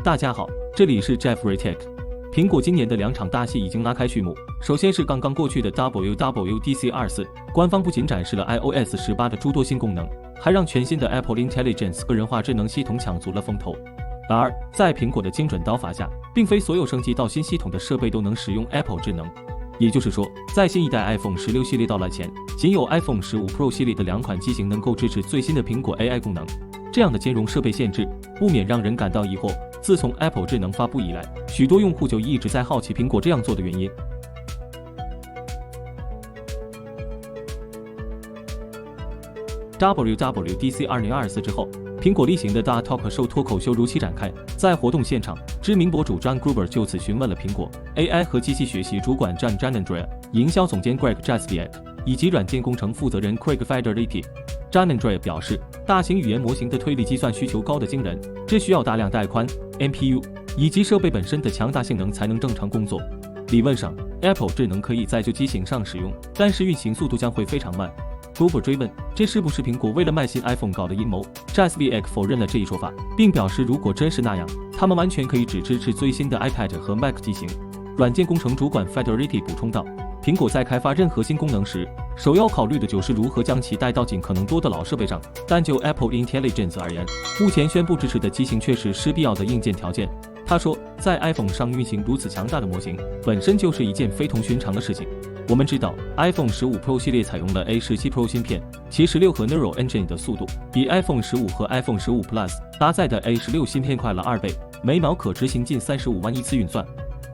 大家好，这里是 Jeffrey Tech。苹果今年的2场大戏已经拉开序幕。首先是刚刚过去的 WWDC24，官方不仅展示了 iOS 18的诸多新功能，还让全新的 Apple Intelligence 个人化智能系统抢足了风头。然而，在苹果的精准刀法下，并非所有升级到新系统的设备都能使用 Apple 智能。也就是说，在新一代 iPhone 16系列到来前，仅有 iPhone 15 Pro 系列的2款机型能够支持最新的苹果 AI 功能。这样的兼容设备限制，不免让人感到疑惑。自从 Apple 智能发布以来，许多用户就一直在好奇苹果这样做的原因。WWDC 2024之后，苹果例行的大 Talk Show 脱口秀如期展开。在活动现场，知名博主 John Gruber 就此询问了苹果 AI 和机器学习主管 John Giannandrea、营销总监 Greg Jasviak 以及软件工程负责人 Craig Federighi。Giannandrea 表示，大型语言模型的推理计算需求高得惊人，这需要大量带宽、NPU 以及设备本身的强大性能才能正常工作。理论上 ，Apple 智能可以在旧机型上使用，但是运行速度将会非常慢。Gruber 追问，这是不是苹果为了卖新 iPhone 搞的阴谋 ？Jasviak 否认了这一说法，并表示如果真是那样，他们完全可以只支持最新的 iPad 和 Mac 机型。软件工程主管 Federighi 补充道，苹果在开发任何新功能时，首要考虑的就是如何将其带到尽可能多的老设备上。但就 Apple Intelligence 而言，目前宣布支持的机型确实是必要的硬件条件。他说，在 iPhone 上运行如此强大的模型，本身就是一件非同寻常的事情。我们知道 ，iPhone 15 Pro 系列采用了 A17 Pro 芯片，其16核 Neural Engine 的速度比 iPhone 15和 iPhone 15 Plus 搭载的 A16 芯片快了2倍，每秒可执行近35万亿次运算。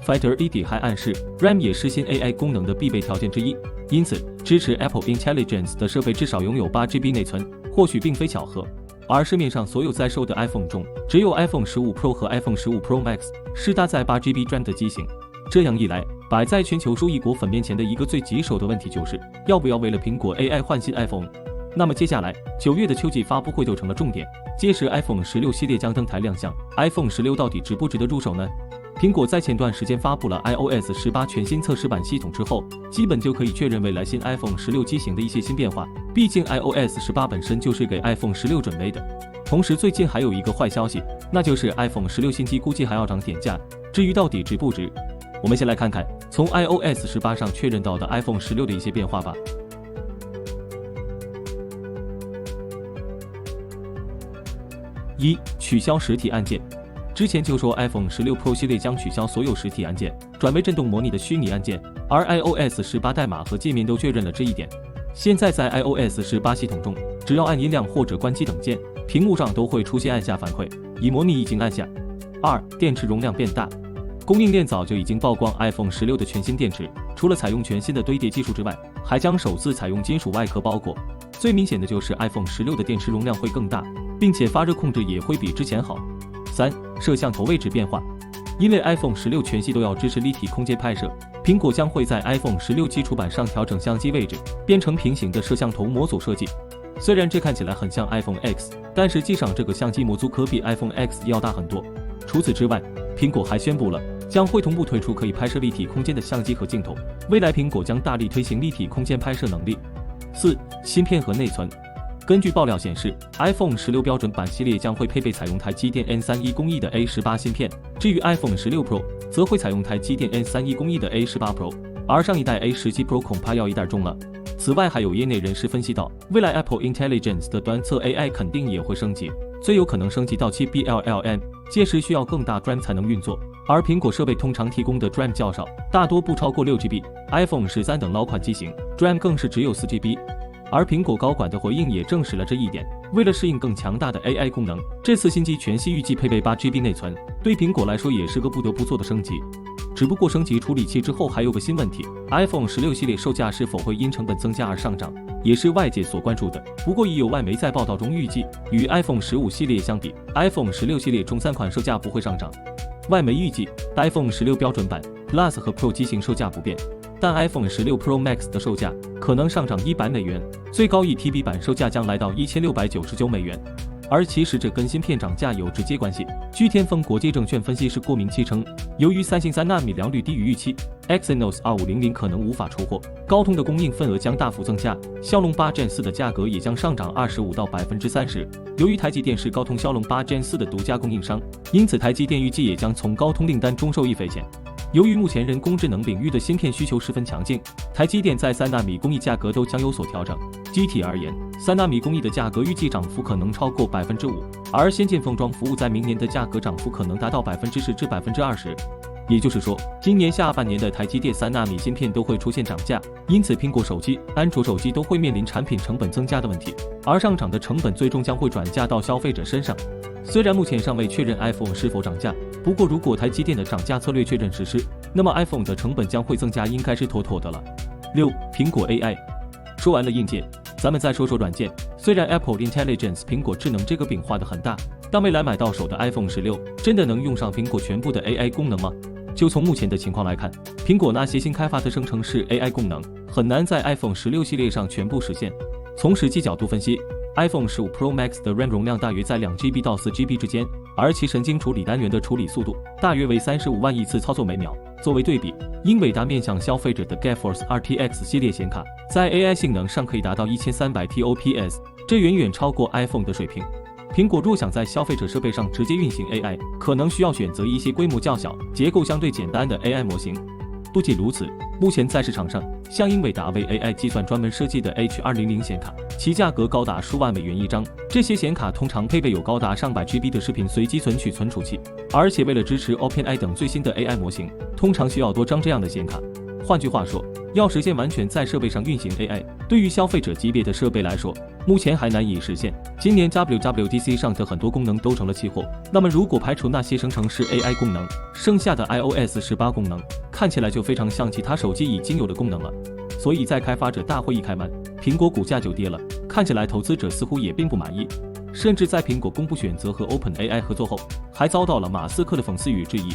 Federighi 还暗示 ，RAM 也是新 AI 功能的必备条件之一，因此支持 Apple Intelligence 的设备至少拥有8GB 内存，或许并非巧合。而市面上所有在售的 iPhone 中，只有 iPhone 15 Pro 和 iPhone 15 Pro Max 是搭载8GB RAM 的机型。这样一来，摆在全球数亿果粉面前的一个最棘手的问题就是，要不要为了苹果 AI 换新 iPhone？ 那么接下来9月的秋季发布会就成了重点，届时 iPhone 16系列将登台亮相。iPhone 16到底值不值得入手呢？苹果在前段时间发布了 iOS 18全新测试版系统之后，基本就可以确认未来新 iPhone 16机型的一些新变化。毕竟 iOS 18本身就是给 iPhone 16准备的。同时，最近还有一个坏消息，那就是 iPhone 16新机估计还要涨点价。至于到底值不值，我们先来看看从 iOS 18上确认到的 iPhone 16的一些变化吧。1. 取消实体按键。之前就说 iPhone 16 Pro 系列将取消所有实体按键，转为震动模拟的虚拟按键，而 iOS 18代码和界面都确认了这一点。现在在 iOS 18系统中，只要按音量或者关机等键，屏幕上都会出现按下反馈，以模拟已经按下。2. 电池容量变大。供应链早就已经曝光 iPhone 16的全新电池，除了采用全新的堆叠技术之外，还将首次采用金属外壳包裹。最明显的就是 iPhone 16的电池容量会更大，并且发热控制也会比之前好。3. 摄像头位置变化。因为 iPhone 16全系都要支持立体空间拍摄，苹果将会在 iPhone 16基础版上调整相机位置，变成平行的摄像头模组设计。虽然这看起来很像 iPhone X， 但实际上这个相机模组可比 iPhone X 要大很多。除此之外，苹果还宣布了将会同步推出可以拍摄立体空间的相机和镜头，未来苹果将大力推行立体空间拍摄能力。4. 芯片和内存。根据爆料显示 ，iPhone 16标准版系列将会配备采用台积电 N31工艺的 A18 芯片，至于 iPhone 16 Pro 则会采用台积电 N31工艺的 A18 Pro， 而上一代 A17 Pro 恐怕要一代重了。此外，还有业内人士分析到，未来 Apple Intelligence 的端侧 AI 肯定也会升级，最有可能升级到 7BLLM， 届时需要更大 RAM 才能运作，而苹果设备通常提供的 RAM 较少，大多不超过 6GB，iPhone 13等老款机型 RAM 更是只有 4GB。而苹果高管的回应也证实了这一点。为了适应更强大的 AI 功能，这次新机全系预计配备8GB 内存，对苹果来说也是个不得不做的升级。只不过升级处理器之后还有个新问题 ，iPhone 16系列售价是否会因成本增加而上涨，也是外界所关注的。不过已有外媒在报道中预计，与 iPhone 15系列相比 ，iPhone 16系列中3款售价不会上涨。外媒预计 iPhone 16标准版 Plus 和 Pro 机型售价不变。但 iPhone 16 Pro Max 的售价可能上涨$100，最高1TB版售价将来到$1699。而其实这跟芯片涨价有直接关系。据天风国际证券分析师郭明期称，由于三星3纳米良率低于预期 ，Exynos 2500可能无法出货，高通的供应份额将大幅增加，骁龙8 Gen 4的价格也将上涨25%到30%。由于台积电是高通骁龙8 Gen 4的独家供应商，因此台积电预计也将从高通订单中受益匪浅。由于目前人工智能领域的芯片需求十分强劲，台积电在3纳米工艺价格都将有所调整。具体而言，3纳米工艺的价格预计涨幅可能超过5%，而先进封装服务在明年的价格涨幅可能达到10%至20%。也就是说，今年下半年的台积电3纳米芯片都会出现涨价，因此苹果手机、安卓手机都会面临产品成本增加的问题，而上涨的成本最终将会转嫁到消费者身上。虽然目前尚未确认 iPhone 是否涨价，不过如果台积电的涨价策略确认实施，那么 iPhone 的成本将会增加，应该是妥妥的了。6. 苹果 AI。 说完了硬件，咱们再说说软件。虽然 Apple Intelligence 苹果智能这个饼画得很大，但未来买到手的 iPhone 16真的能用上苹果全部的 AI 功能吗？就从目前的情况来看，苹果那些新开发的生成式 AI 功能很难在 iPhone 16系列上全部实现。从实际角度分析， iPhone 15 Pro Max 的 RAM 容量大约在 2GB 到 4GB 之间，而其神经处理单元的处理速度大约为35万亿次操作每秒。作为对比，英伟达面向消费者的 GeForce RTX 系列显卡在 AI 性能上可以达到1300 TOPS， 这远远超过 iPhone 的水平。苹果若想在消费者设备上直接运行 AI， 可能需要选择一些规模较小、结构相对简单的 AI 模型。不仅如此，目前在市场上，像英伟达为 AI 计算专门设计的 H200 显卡，其价格高达数万美元一张。这些显卡通常配备有高达上百 GB 的视频随机存取存储器，而且为了支持 OpenAI 等最新的 AI 模型，通常需要多张这样的显卡。换句话说，要实现完全在设备上运行 AI， 对于消费者级别的设备来说，目前还难以实现。今年 WWDC 上的很多功能都成了期货，那么如果排除那些生成式 AI 功能，剩下的 iOS 18功能看起来就非常像其他手机已经有的功能了。所以在开发者大会一开完，苹果股价就跌了，看起来投资者似乎也并不满意，甚至在苹果公布选择和 OpenAI 合作后，还遭到了马斯克的讽刺与质疑。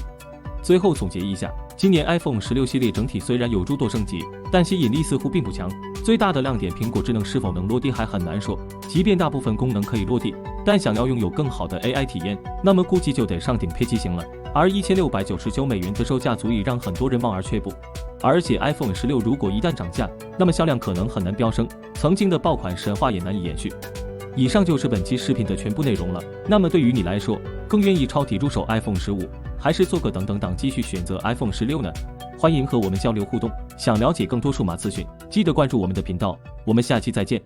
最后总结一下，今年 iPhone 16系列整体虽然有诸多升级，但吸引力似乎并不强。最大的亮点，苹果智能是否能落地还很难说。即便大部分功能可以落地，但想要拥有更好的 AI 体验，那么估计就得上顶配机型了。而1699美元的售价足以让很多人望而却步。而且 iPhone 16如果一旦涨价，那么销量可能很难飙升，曾经的爆款神话也难以延续。以上就是本期视频的全部内容了。那么对于你来说，更愿意抄底入手 iPhone 15，还是做个等等党继续选择 iPhone 16呢？欢迎和我们交流互动。想了解更多数码资讯，记得关注我们的频道。我们下期再见。